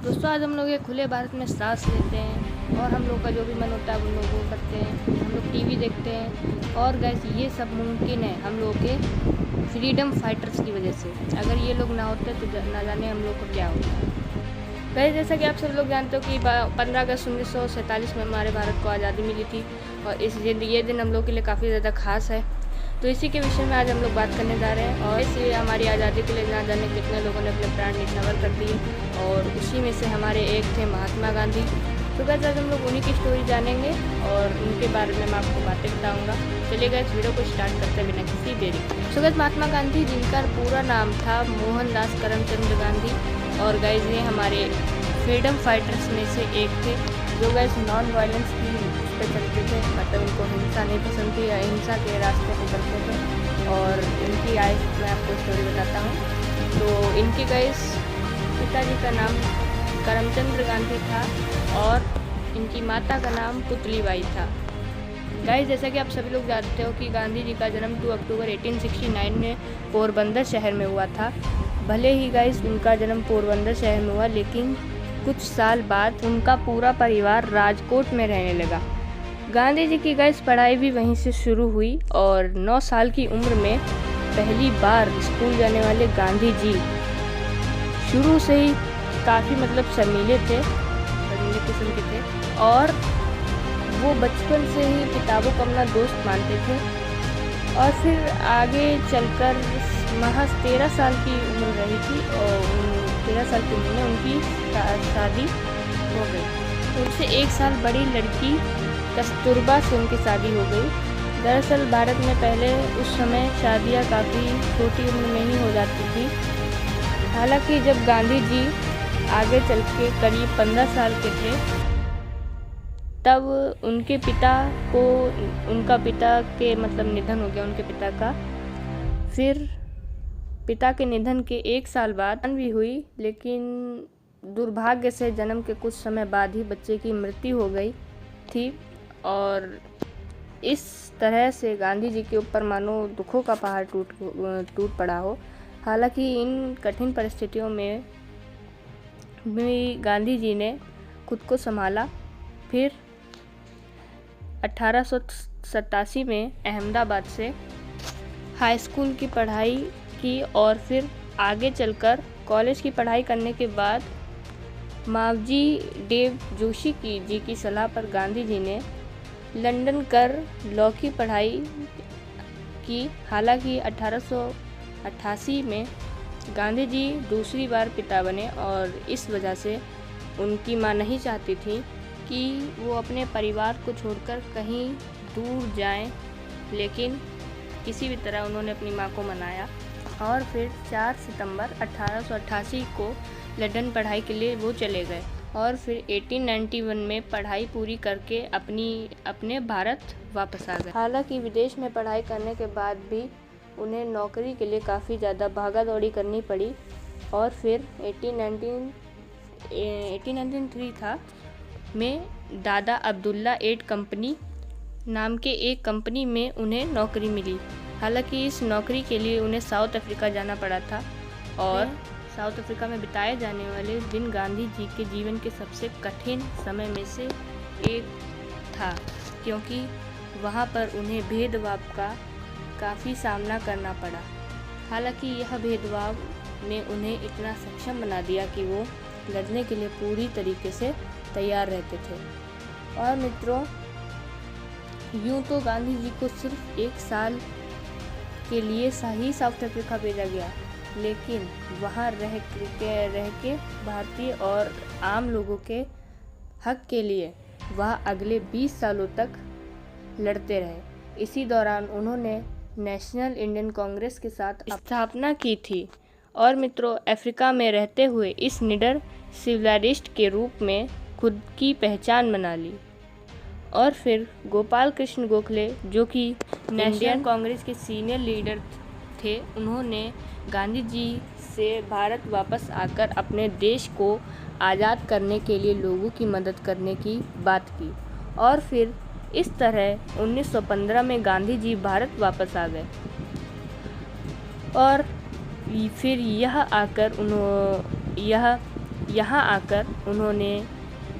दोस्तों आज हम लोग एक खुले भारत में सांस लेते हैं और हम लोग का जो भी मन होता है हम लोग वो करते हैं। हम लोग टीवी देखते हैं और गैस ये सब मुमकिन है हम लोग के फ्रीडम फाइटर्स की वजह से। अगर ये लोग ना होते तो ना जाने हम लोग को क्या होता। गैस जैसा कि आप सब लोग जानते हो कि 15 अगस्त 1947 में हमारे भारत को आज़ादी मिली थी और ये दिन हम लोग के लिए काफ़ी ज़्यादा खास है। तो इसी के विषय में आज हम लोग बात करने जा रहे हैं और इसलिए हमारी आज़ादी के लिए ना जाने कितने लोगों ने अपने प्राण न्यौछावर कर दिए और उसी में से हमारे एक थे महात्मा गांधी। तो गैस आज हम लोग उन्हीं की स्टोरी जानेंगे और उनके बारे में मैं आपको बातें बताऊंगा। चलिए गैस वीडियो को स्टार्ट करते बिना किसी देरी। तो गैस महात्मा गांधी जिनका पूरा नाम था मोहनदास करमचंद गांधी और गैस ये हमारे फ्रीडम फाइटर्स में से एक थे जो गैस नॉन वायलेंस की पे चलते थे, मतलब उनको हिंसा नहीं पसंद थी, अहिंसा के रास्ते पे चलते थे। और इनकी आय मैं आपको स्टोरी बताता हूँ। तो इनके गैस पिताजी का नाम करमचंद गांधी था और इनकी माता का नाम पुतलीबाई था। गाइस जैसा कि आप सभी लोग जानते हो कि गांधी जी का जन्म 2 अक्टूबर 1869 में पोरबंदर शहर में हुआ था। भले ही गाइस उनका जन्म पोरबंदर शहर में हुआ लेकिन कुछ साल बाद उनका पूरा परिवार राजकोट में रहने लगा। गांधी जी की गैस पढ़ाई भी वहीं से शुरू हुई और 9 साल की उम्र में पहली बार स्कूल जाने वाले गांधी जी शुरू से ही काफ़ी शर्मीले किस्म के थे और वो बचपन से ही किताबों को अपना दोस्त मानते थे। और फिर आगे चलकर महज 13 साल की उम्र रही थी और 13 साल की उम्र में उनकी शादी हो गई। उनसे 1 साल बड़ी लड़की कस्तूरबा से उनकी शादी हो गई। दरअसल भारत में पहले उस समय शादियां काफ़ी छोटी उम्र में ही हो जाती थी। हालांकि जब गांधी जी आगे चल के करीब 15 साल के थे तब उनका पिता के निधन हो गया उनके पिता का। फिर पिता के निधन के 1 साल बाद भी हुई लेकिन दुर्भाग्य से जन्म के कुछ समय बाद ही बच्चे की मृत्यु हो गई थी और इस तरह से गांधी जी के ऊपर मानो दुखों का पहाड़ टूट पड़ा हो। हालांकि इन कठिन परिस्थितियों में भी गांधी जी ने खुद को संभाला। फिर 1887 में अहमदाबाद से हाई स्कूल की पढ़ाई की और फिर आगे चलकर कॉलेज की पढ़ाई करने के बाद मावजी देव जोशी जी की सलाह पर गांधी जी ने लंदन कर लॉ की पढ़ाई की। हालांकि 1888 में गांधी जी दूसरी बार पिता बने और इस वजह से उनकी मां नहीं चाहती थी कि वो अपने परिवार को छोड़कर कहीं दूर जाएं, लेकिन किसी भी तरह उन्होंने अपनी मां को मनाया और फिर 4 सितंबर 1888 को लंदन पढ़ाई के लिए वो चले गए और फिर 1891 में पढ़ाई पूरी करके अपने भारत वापस आ गए। हालांकि विदेश में पढ़ाई करने के बाद भी उन्हें नौकरी के लिए काफ़ी ज़्यादा भागा दौड़ी करनी पड़ी और फिर 1893 था में दादा अब्दुल्ला एड कंपनी नाम के एक कंपनी में उन्हें नौकरी मिली। हालांकि इस नौकरी के लिए उन्हें साउथ अफ्रीका जाना पड़ा था और साउथ अफ्रीका में बिताए जाने वाले दिन गांधी जी के जीवन के सबसे कठिन समय में से एक था क्योंकि वहां पर उन्हें भेदभाव का काफ़ी सामना करना पड़ा। हालांकि यह भेदभाव ने उन्हें इतना सक्षम बना दिया कि वो लड़ने के लिए पूरी तरीके से तैयार रहते थे। और मित्रों यूँ तो गांधी जी को सिर्फ 1 साल के लिए ही साउथ अफ्रीका भेजा गया लेकिन वहाँ रह के भारतीय और आम लोगों के हक के लिए वह अगले 20 सालों तक लड़ते रहे। इसी दौरान उन्होंने नेशनल इंडियन कांग्रेस के साथ स्थापना की थी और मित्रों अफ्रीका में रहते हुए इस निडर सिविलिस्ट के रूप में खुद की पहचान बना ली। और फिर गोपाल कृष्ण गोखले जो कि इंडियन कांग्रेस के सीनियर लीडर थे, उन्होंने गांधी जी से भारत वापस आकर अपने देश को आज़ाद करने के लिए लोगों की मदद करने की बात की। और फिर इस तरह 1915 में गांधी जी भारत वापस आ गए और फिर यह यहाँ आकर उन्होंने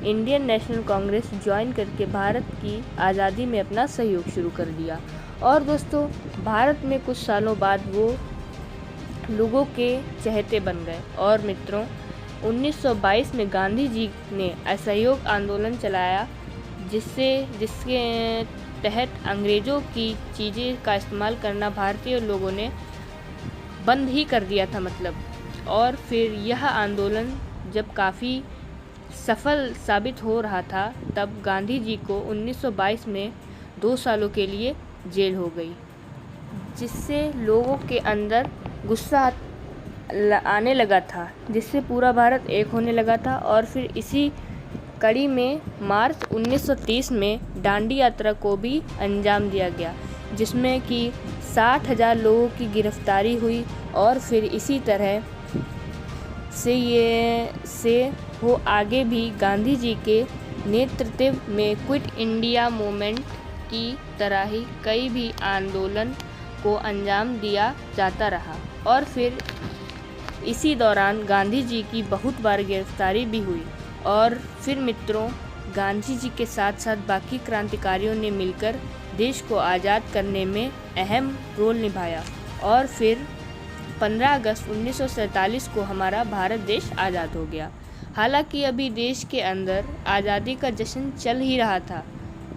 इंडियन नेशनल कांग्रेस ज्वाइन करके भारत की आज़ादी में अपना सहयोग शुरू कर दिया। और दोस्तों, भारत में कुछ सालों बाद वो लोगों के चहेते बन गए। और मित्रों, 1922 में गांधी जी ने असहयोग आंदोलन चलाया, जिसके तहत अंग्रेज़ों की चीज़ें का इस्तेमाल करना भारतीय लोगों ने बंद ही कर दिया था और फिर यह आंदोलन जब काफ़ी सफल साबित हो रहा था, तब गांधी जी को 1922 में 2 सालों के लिए जेल हो गई, जिससे लोगों के अंदर गुस्सा आने लगा था, जिससे पूरा भारत एक होने लगा था। और फिर इसी कड़ी में मार्च 1930 में दांडी यात्रा को भी अंजाम दिया गया, जिसमें कि 60,000 लोगों की गिरफ्तारी हुई। और फिर इसी तरह से वो आगे भी गांधी जी के नेतृत्व में क्विट इंडिया मूवमेंट की तरह ही कई भी आंदोलन को अंजाम दिया जाता रहा। और फिर इसी दौरान गांधी जी की बहुत बार गिरफ्तारी भी हुई। और फिर मित्रों, गांधी जी के साथ साथ बाकी क्रांतिकारियों ने मिलकर देश को आज़ाद करने में अहम रोल निभाया। और फिर 15 अगस्त 1947 को हमारा भारत देश आज़ाद हो गया। हालांकि अभी देश के अंदर आज़ादी का जश्न चल ही रहा था,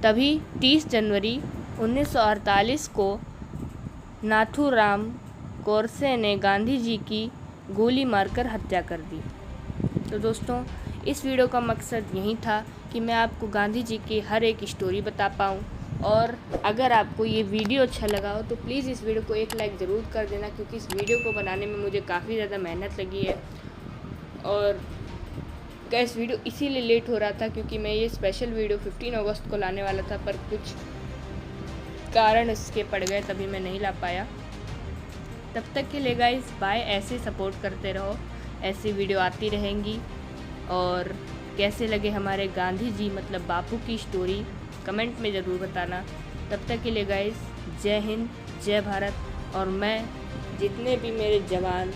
तभी 30 जनवरी 1948 को नाथूराम गोडसे ने गांधी जी की गोली मारकर हत्या कर दी। तो दोस्तों, इस वीडियो का मकसद यही था कि मैं आपको गांधी जी की हर एक स्टोरी बता पाऊँ। और अगर आपको ये वीडियो अच्छा लगा हो तो प्लीज़ इस वीडियो को एक लाइक ज़रूर कर देना, क्योंकि इस वीडियो को बनाने में मुझे काफ़ी ज़्यादा मेहनत लगी है। और इस वीडियो इसीलिए लेट हो रहा था क्योंकि मैं ये स्पेशल वीडियो 15 अगस्त को लाने वाला था, पर कुछ कारण इसके पड़ गए, तभी मैं नहीं ला पाया। तब तक के लिए गाइस बाय। ऐसे सपोर्ट करते रहो, ऐसी वीडियो आती रहेंगी। और कैसे लगे हमारे गांधी जी बापू की स्टोरी कमेंट में ज़रूर बताना। तब तक के लिए गाइस जय हिंद, जय भारत। और मैं जितने भी मेरे जवान,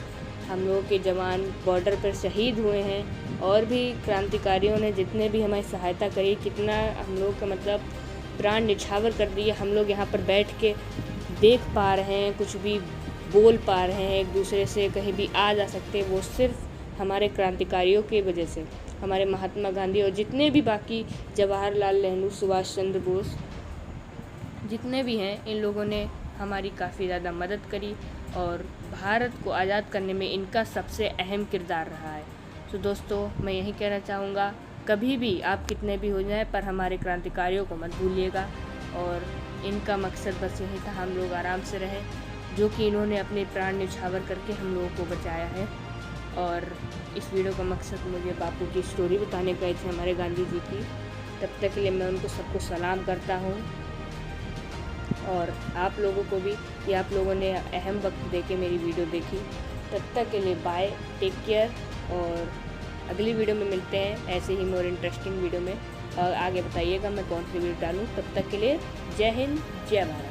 हम लोगों के जवान बॉर्डर पर शहीद हुए हैं, और भी क्रांतिकारियों ने जितने भी हमारी सहायता करी, कितना हम लोग का प्राण निछावर कर दिया, हम लोग यहाँ पर बैठ के देख पा रहे हैं, कुछ भी बोल पा रहे हैं, एक दूसरे से कहीं भी आ जा सकते हैं, वो सिर्फ हमारे क्रांतिकारियों की वजह से। हमारे महात्मा गांधी और जितने भी बाकी जवाहरलाल नेहरू, सुभाष चंद्र बोस, जितने भी हैं, इन लोगों ने हमारी काफ़ी ज़्यादा मदद करी और भारत को आज़ाद करने में इनका सबसे अहम किरदार रहा है। तो दोस्तों, मैं यही कहना चाहूँगा, कभी भी आप कितने भी हो जाएं, पर हमारे क्रांतिकारियों को मत भूलिएगा। और इनका मकसद बस यही था, हम लोग आराम से रहें, जो कि इन्होंने अपने प्राण न्यौछावर करके हम लोगों को बचाया है। और इस वीडियो का मकसद मुझे बापू की स्टोरी बताने का थे, हमारे गांधी जी की। तब तक के लिए मैं उनको सबको सलाम करता हूँ। और आप लोगों को भी, कि आप लोगों ने अहम वक्त देके मेरी वीडियो देखी। तब तक के लिए बाय, टेक केयर। और अगली वीडियो में मिलते हैं ऐसे ही मोर इंटरेस्टिंग वीडियो में। और आगे बताइएगा मैं कौन सी वीडियो डालूँ। तब तक के लिए जय हिंद, जय भारत।